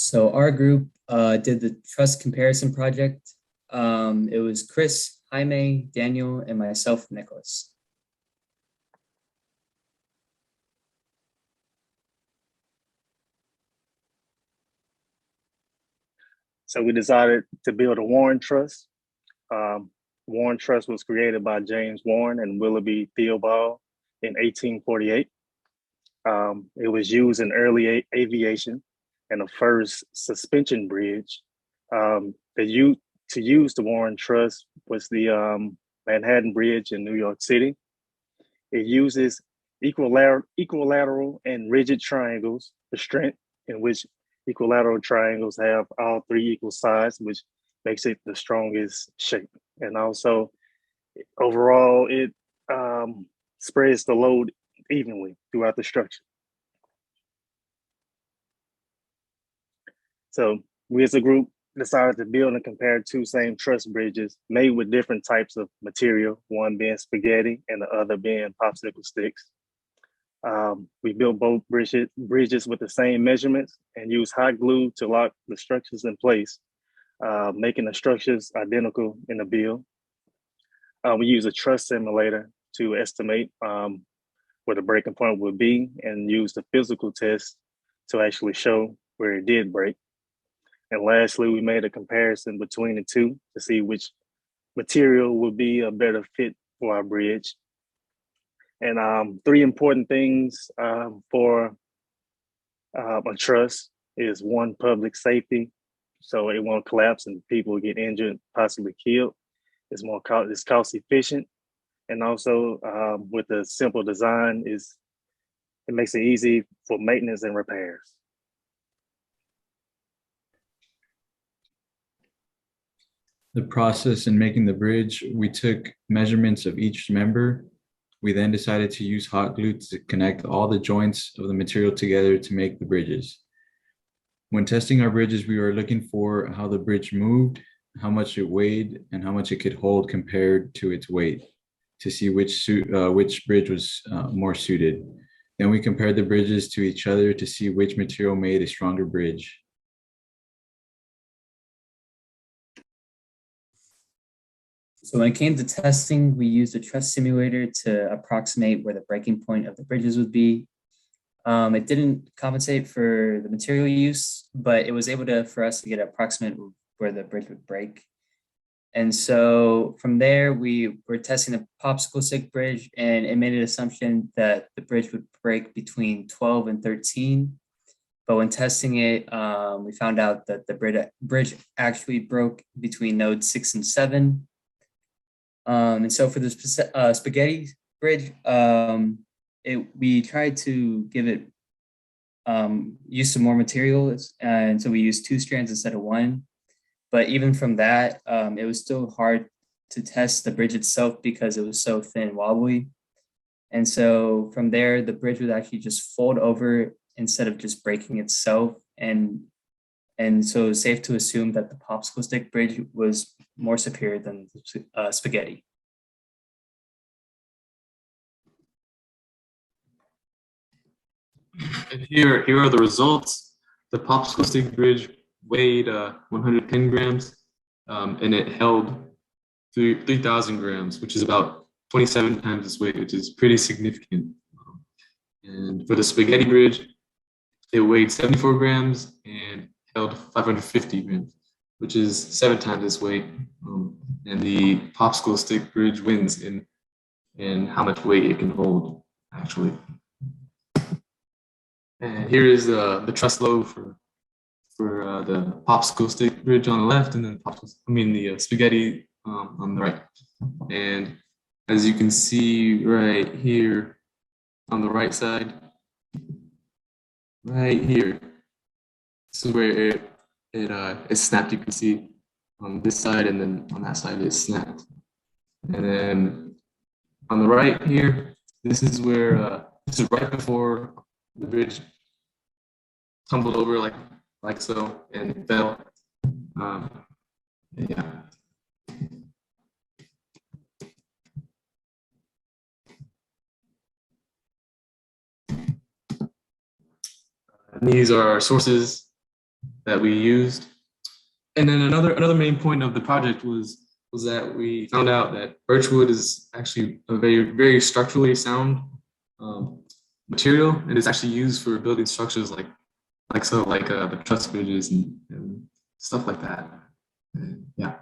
So our group did the trust comparison project. It was Chris, Jaime, Daniel, and myself, Nicholas. So we decided to build a Warren Truss. Um, Warren Truss was created by James Warren and Willoughby Theobald in 1848. It was used in early aviation and the first suspension bridge. To use the Warren Truss was the Manhattan Bridge in New York City. It uses equilateral and rigid triangles, the strength in which equilateral triangles have all three equal sides, which makes it the strongest shape. And also, overall, it spreads the load evenly throughout the structure. So we as a group decided to build and compare two same truss bridges made with different types of material, one being spaghetti and the other being popsicle sticks. We built both bridges with the same measurements and used hot glue to lock the structures in place, making the structures identical in the build. We use a truss simulator to estimate where the breaking point would be and use the physical test to actually show where it did break. And lastly, we made a comparison between the two to see which material would be a better fit for our bridge. And three important things for a truss is one, public safety, so it won't collapse and people get injured, possibly killed. It's cost efficient, and also with the simple design, it makes it easy for maintenance and repairs. The process in making the bridge, we took measurements of each member. We then decided to use hot glue to connect all the joints of the material together to make the bridges. When testing our bridges, we were looking for how the bridge moved, how much it weighed, and how much it could hold compared to its weight to see which bridge was more suited. Then we compared the bridges to each other to see which material made a stronger bridge. So when it came to testing, we used a truss simulator to approximate where the breaking point of the bridges would be. It didn't compensate for the material use, but it was able for us to get an approximate where the bridge would break. And so from there, we were testing the popsicle stick bridge, and it made an assumption that the bridge would break between 12 and 13. But when testing it, we found out that the bridge actually broke between nodes 6 and 7. And so for the spaghetti bridge, we tried to give it use some more materials, and so we used 2 strands instead of 1. But even from that, it was still hard to test the bridge itself because it was so thin and wobbly. And so from there, the bridge would actually just fold over instead of just breaking itself. And so it's safe to assume that the popsicle stick bridge was more superior than spaghetti. And here are the results. The popsicle stick bridge weighed 110 grams, and it held 3,000 grams, which is about 27 times its weight, which is pretty significant. And for the spaghetti bridge, it weighed 74 grams and held 550 grams, which is 7 times its weight. And the popsicle stick bridge wins in how much weight it can hold, actually. And here is the truss load for the popsicle stick bridge on the left, and then the spaghetti on the right. And as you can see right here on the right side, right here, this is where it snapped. You can see on this side, and then on that side it snapped. And then on the right here, this is where this is right before the bridge tumbled over like so and fell. Yeah. And these are our sources that we used. And then another main point of the project was that we found out that birchwood is actually a very structurally sound material, and it's actually used for building structures like the truss bridges and stuff like that. Yeah.